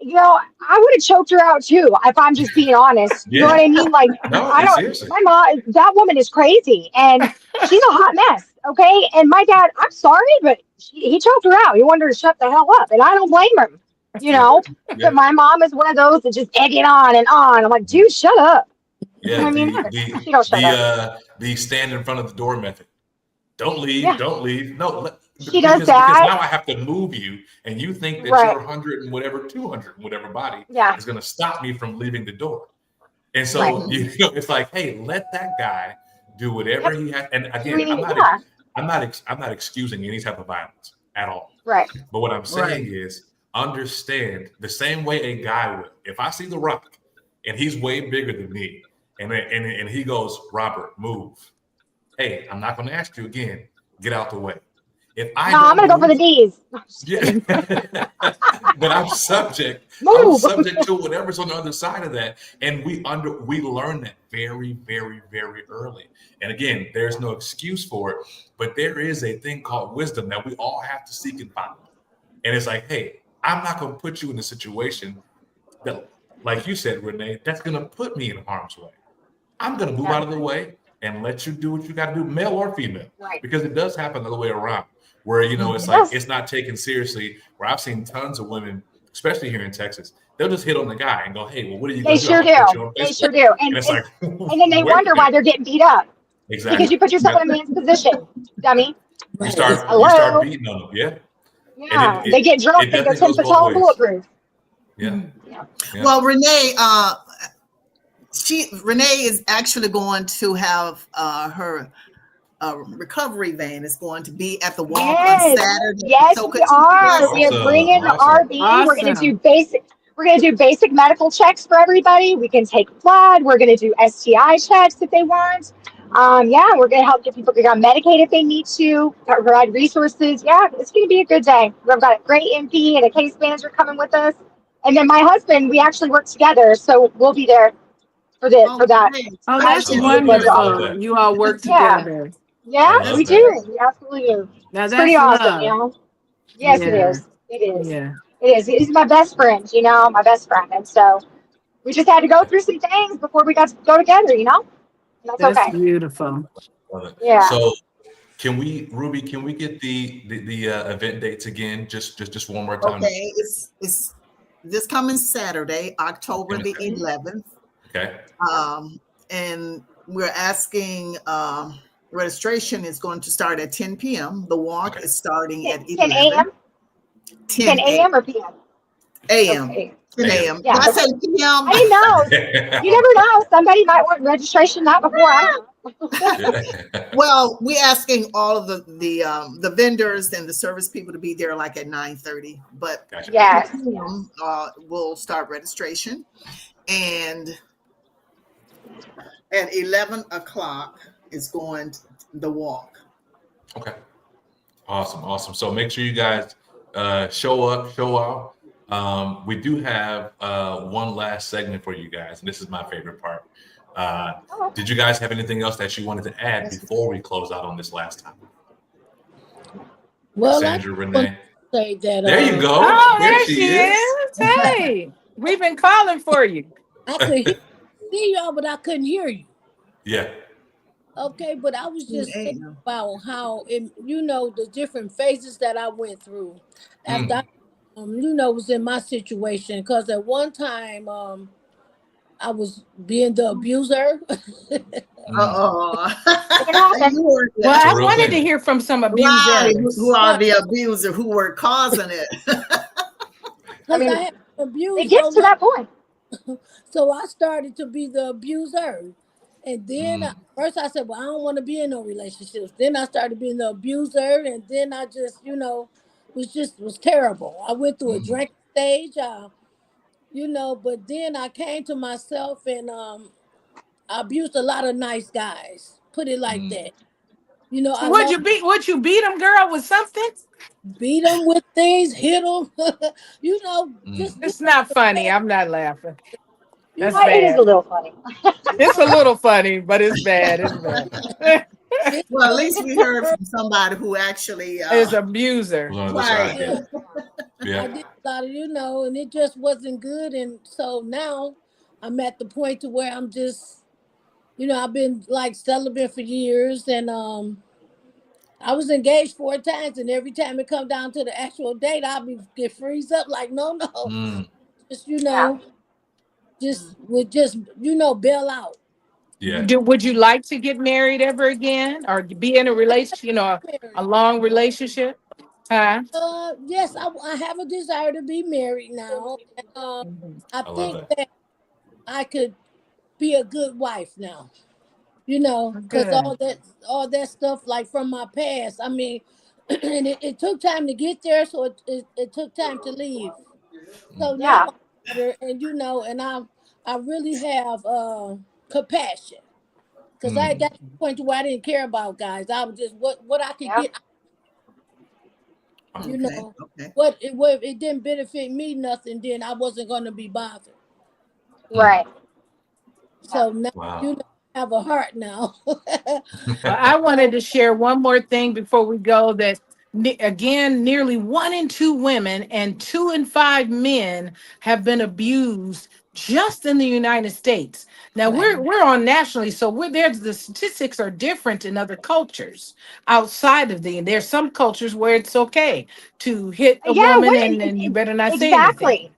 You know, I would have choked her out too, if I'm just being honest. You know what I mean? Like, my mom, that woman is crazy, and she's a hot mess. Okay. And my dad, I'm sorry, but he choked her out. He wanted her to shut the hell up, and I don't blame him, you know. But my mom is one of those that just egg it on and on. I'm like, dude, shut up. Yeah. You know what I mean? She don't shut up. The stand in front of the door method. Don't leave. Don't leave. No, she does that. Because now I have to move you, and you think that your 100 and whatever, 200 and whatever body is going to stop me from leaving the door. And so it's like, hey, let that guy do whatever he has. And again, I'm not excusing any type of violence at all. Right. But what I'm saying Right. is understand the same way a guy would. If I see The Rock and he's way bigger than me, and he goes, Robert, move. Hey, I'm not going to ask you again. Get out the way. If I No, I'm don't gonna go for the move, D's. yeah. But I'm subject Move. to whatever's on the other side of that. And we learn that very, very, very early. And again, there's no excuse for it, but there is a thing called wisdom that we all have to seek and find. And it's like, hey, I'm not going to put you in a situation that, like you said, Renee, that's going to put me in harm's way. I'm going to move out of the way and let you do what you got to do, male or female, Right. because it does happen the other way around, where it's like Yes. it's not taken seriously. Where I've seen tons of women, especially here in Texas, they'll just hit on the guy and go, "Hey, well, what are you They going to do? sure I'm gonna put you do. on They Facebook." sure do. And it's like, And then they wait a wonder why minute. they're getting beat up Exactly. because you put yourself Yeah. in a man's position, dummy. You Right. start Hello. beating on them, yeah. Yeah. it- They get drunk. it Think they're definitely 10 goes foot both tall, ways. bulletproof. Yeah. Yeah. Yeah. Well, Renee is actually going to have her recovery van is going to be at the walk on Yes. Saturday. Yes, So we could you are. please- We are Awesome. bringing the Awesome. RV. We're going to do Awesome. basic. We're going to do basic medical checks for everybody. We can take blood. We're going to do STI checks if they want. Yeah, we're going to help get people get on Medicaid if they need to. Provide resources. Yeah, it's going to be a good day. We've got a great MP and a case manager coming with us, and then my husband. We actually work together, so we'll be there for that. great. Oh, I that's love that. wonderful. I love that. You all work Yeah. together. Yeah, I love we that. do. We absolutely do. Now It's pretty that's awesome, you love. know. Yes, it Yeah. is. It is. Yeah. It is. He's my best friend, my best friend. And so we just had to go through some things before we got to go together, And that's That's okay. beautiful. Love it. Yeah. So, Ruby? Can we get the event dates again? Just one more time. Okay, it's this coming Saturday, October the 11th. Okay. And we're asking, registration is going to start at 10 p.m. The walk Okay. is starting at 10 11 a.m. 10 a.m. or p.m. a.m. Okay. 10 a.m. Yeah. Did I say p.m.? I didn't know. You never know. Somebody might want registration not before. I don't know. Well, we're asking all of the vendors and the service people to be there like at 9:30, but Gotcha. Yes. we'll start registration, and at 11 o'clock is going the walk. Okay. Awesome. So make sure you guys show up, show out. We do have one last segment for you guys, and this is my favorite part. Did you guys have anything else that you wanted to add before we close out on this last time? Well, Sandra, Renee. say that. There you go. Oh, there she is. Hey, we've been calling for you. I could see y'all, but I couldn't hear you. Yeah. Okay, but I was just thinking about how, the different phases that I went through after I, was in my situation. Because at one time, I was being the abuser. Uh-oh. Well, I real wanted thing. to hear from some Right, abusers. who are the abuser, who were causing it. Because I had abused. It gets to that point. So I started to be the abuser. And then first I said, well, I don't want to be in no relationships. Then I started being the abuser. And then I just, was terrible. I went through a drinking stage, but then I came to myself and I abused a lot of nice guys. Put it like that. I Would you beat them, girl, with something? beat them with things, hit them, just It's not funny. I'm not laughing. That's It is bad. a little funny. It's a little funny, but it's bad. It's bad. Well, at least we heard from somebody who actually It's abuser. Was on the other Right. side. I Yeah. did a lot of, and it just wasn't good. And so now I'm at the point to where I'm just, I've been like celibate for years, and I was engaged 4 times, and every time it come down to the actual date, I'll get freeze up like no, just bail out. Yeah. Would you like to get married ever again, or be in a relationship? A long relationship? Huh? Yes, I have a desire to be married now. I love think that. that I could be a good wife now. you know, because Good. all that stuff like from my past. I mean, and it took time to get there, so it took time to leave. So now Yeah. I'm better, and you know, and I really have compassion because I got to the point to where I didn't care about guys. I was just what I could Yeah. get, you Okay. know. Okay. What it didn't benefit me nothing, then I wasn't gonna be bothered. Right. Yeah. So now you Wow. know I have a heart now. Well, I wanted So to share one more thing before we go that again, nearly 1 in 2 women and 2 in 5 men have been abused just in the United States. Now Right. we're on nationally, so we're there. The statistics are different in other cultures outside of there's some cultures where it's okay to hit a Yeah. woman What? and you better not say anything. Exactly.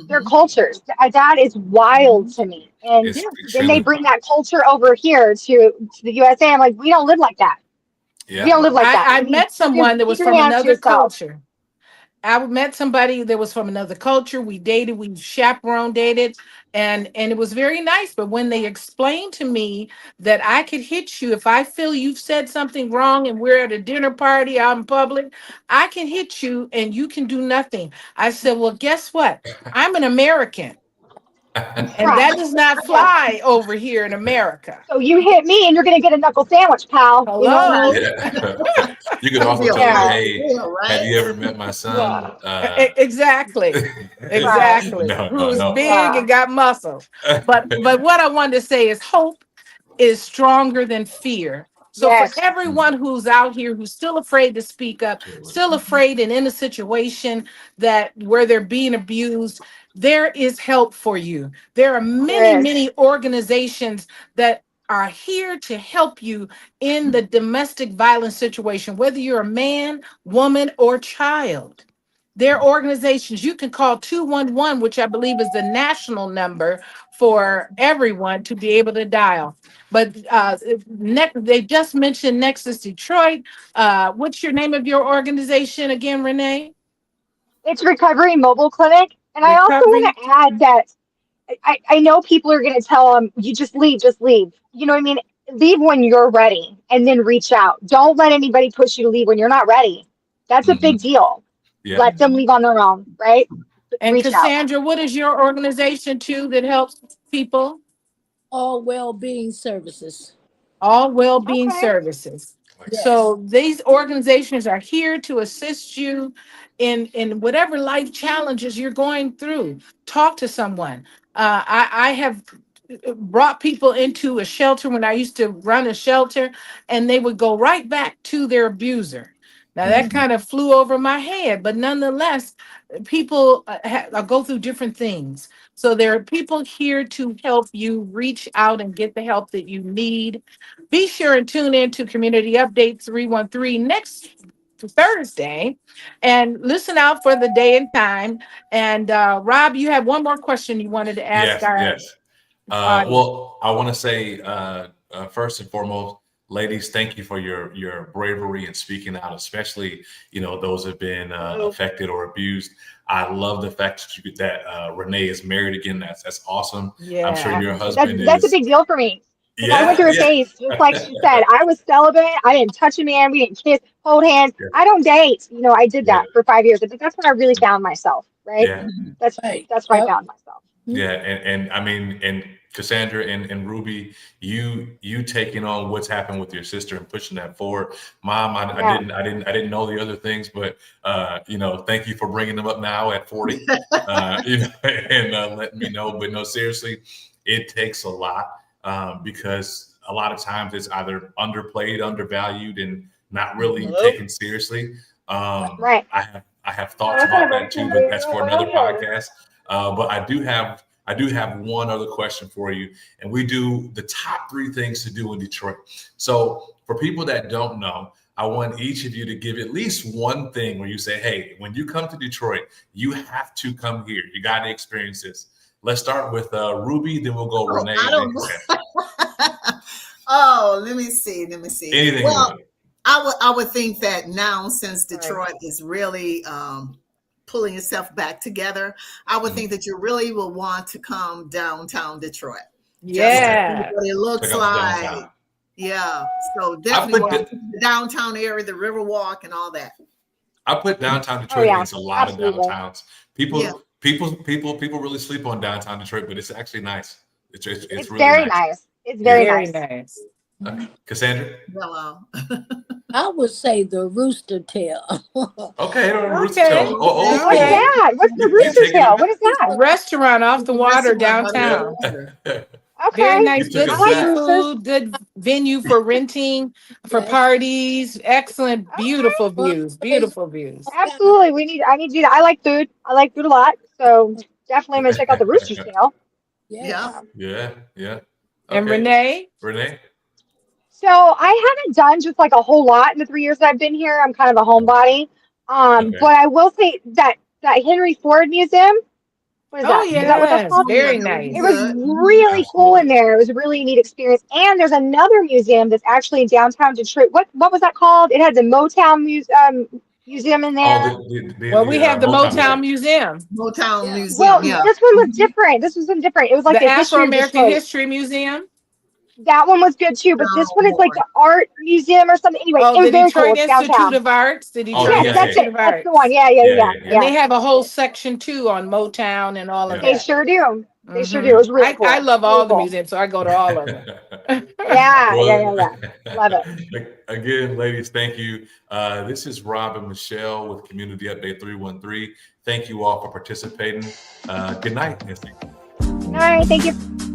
Their Hmm. cultures. That is wild Mhm. to me. And It's Yeah. then they extremely bring hard. that culture over here to the USA. I'm like, we don't live like that. We Yeah. don't live like that. I You need met someone that keep was your from hands to another yourself. culture. I met somebody that was from another culture. We dated, we chaperone dated, and it was very nice. But when they explained to me that I could hit you if I feel you've said something wrong and we're at a dinner party out in public, I can hit you and you can do nothing. I said, well, guess what? I'm an American, and Right. that does not Yeah. fly over here in America. So you hit me and you're gonna get a knuckle sandwich, pal. You know what I Hello. mean? Yeah. You could Gonna also be a tell them, Yeah. big hey, deal, have right? you ever met my son? Yeah. Exactly. Right. Exactly. No, no, Who's no. big Yeah. and got muscle. But what I wanted to say is hope is stronger than fear. So for Yes. everyone who's out here who's still afraid to speak up, Absolutely. still afraid and in a situation that where they're being abused, there is help for you. There are many, There is. many organizations that are here to help you in the domestic violence situation, whether you're a man, woman, or child. There are organizations you can call 211, which I believe is the national number for everyone to be able to dial. But they just mentioned Nexus Detroit. What's your name of your organization again, Renee? It's Recovery Mobile Clinic. And I also Recovery. want to add that I know people are going to tell them, you just leave, just leave. You know what I mean? Leave when you're ready and then reach out. Don't let anybody push you to leave when you're not ready. That's a Hmm. big deal. Yeah. Let them leave on their own, right? And Reach out. Cassandra, what is your organization too that helps people? all well-being services. All well-being Okay. services. Like that. Yes. So these organizations are here to assist you in whatever life challenges you're going through. Talk to someone. I have brought people into a shelter when I used to run a shelter, and they would go right back to their abuser. Now that Mhm. kind of flew over my head, but nonetheless, people go through different things. So there are people here to help you reach out and get the help that you need. Be sure and tune in to Community Update 313 next Thursday and listen out for the day and time. And Rob, you have one more question you wanted to ask Yes, our yes. audience. Well, I want to say first and foremost, ladies, thank you for your bravery and speaking out, especially those who've been affected or abused. I love the fact that Renee is married again. That's awesome. I'm sure Yeah. your That's husband that's a is. big deal for me. Because I went Yeah, through a yeah. phase, just like she said, I was celibate. I didn't touch a man. We didn't kiss, hold hands. I don't date. I did Yeah, that for 5 years. But that's when I really found myself, right? yeah. That's Right. that's where I Yep. found myself. Yeah, and I mean, and Cassandra and Ruby, you taking on what's happened with your sister and pushing that forward. Mom, I Yeah. didn't know the other things, but thank you for bringing them up now at 40, and letting me know. But no, seriously, it takes a lot because a lot of times it's either underplayed, undervalued, and not really Nope. taken seriously. Um, Right. I have thoughts about that too, but that's for another podcast. But I do have one other question for you, and we do the top 3 things to do in Detroit. So for people that don't know, I want each of you to give at least one thing where you say, "Hey, when you come to Detroit, you have to come here. You got to experience this." Let's start with Ruby, then we'll go Oh, Renee, I and then don't. Cassandra. Oh, let me see. Let me see. Anything you Well, want. I would think that now, since Right. Detroit is really pulling itself back together, I would think that you really will want to come downtown Detroit just to Okay, see Yeah. what it check looks out the like. downtown. Yeah. So definitely put walk the downtown area, the Riverwalk, and all that. I put downtown Oh Detroit yeah, against a lot absolutely. of downtowns. People, Yeah. people really sleep on downtown Detroit, but it's actually nice. It's It's really very nice. nice. It's very Very nice. nice. Cassandra. Well, I would say the Rooster Tail. Okay, Rooster Okay. Tail. What's Okay. that? What's the You Rooster taking Tail? it What is that? Restaurant off the water restaurant on the downtown. water. Very Okay. nice, You took good us I like back. roosters. seafood, good venue for renting, for Yes. parties, excellent, Okay. beautiful Well, views, beautiful views. Absolutely. I need to do that. I like food. I like food a lot. So definitely I'm gonna check out the Rooster's Tail. yes. Yeah. Yeah. And Okay. Renee? So I haven't done just like a whole lot in the 3 years that I've been here. I'm kind of a homebody. Okay. But I will say that Henry Ford Museum, what is Oh, that? Is that what that's yes, called? very Yeah, that nice. It was good. really cool in there. It was a really neat experience. And there's another museum that's actually in downtown Detroit. What was that called? It had the Motown museum in there. Oh, Well, we have the Motown Museum. Museum, Motown Yeah. Museum. Well, Yeah. this one was different. This was different. It was like the the history of Afro-American Detroit. History Museum. That one was good too, but this one is like the art museum or something. Anyway, Oh, it was the very cool. Detroit It's Institute downtown. of Arts, the Oh, Detroit Yes, that's Institute it. of That's the Arts. one. Yeah. And they have a whole section too on Motown and all of Yeah. They that. sure do. They sure do. It Mhm. was really cool. I love Really all the cool. museums, so I go to all of them. Yeah. Well, Love it. Again, ladies, thank you. This is Rob and Michelle with Community Update 313. Thank you all for participating. Good night. All right. Thank you.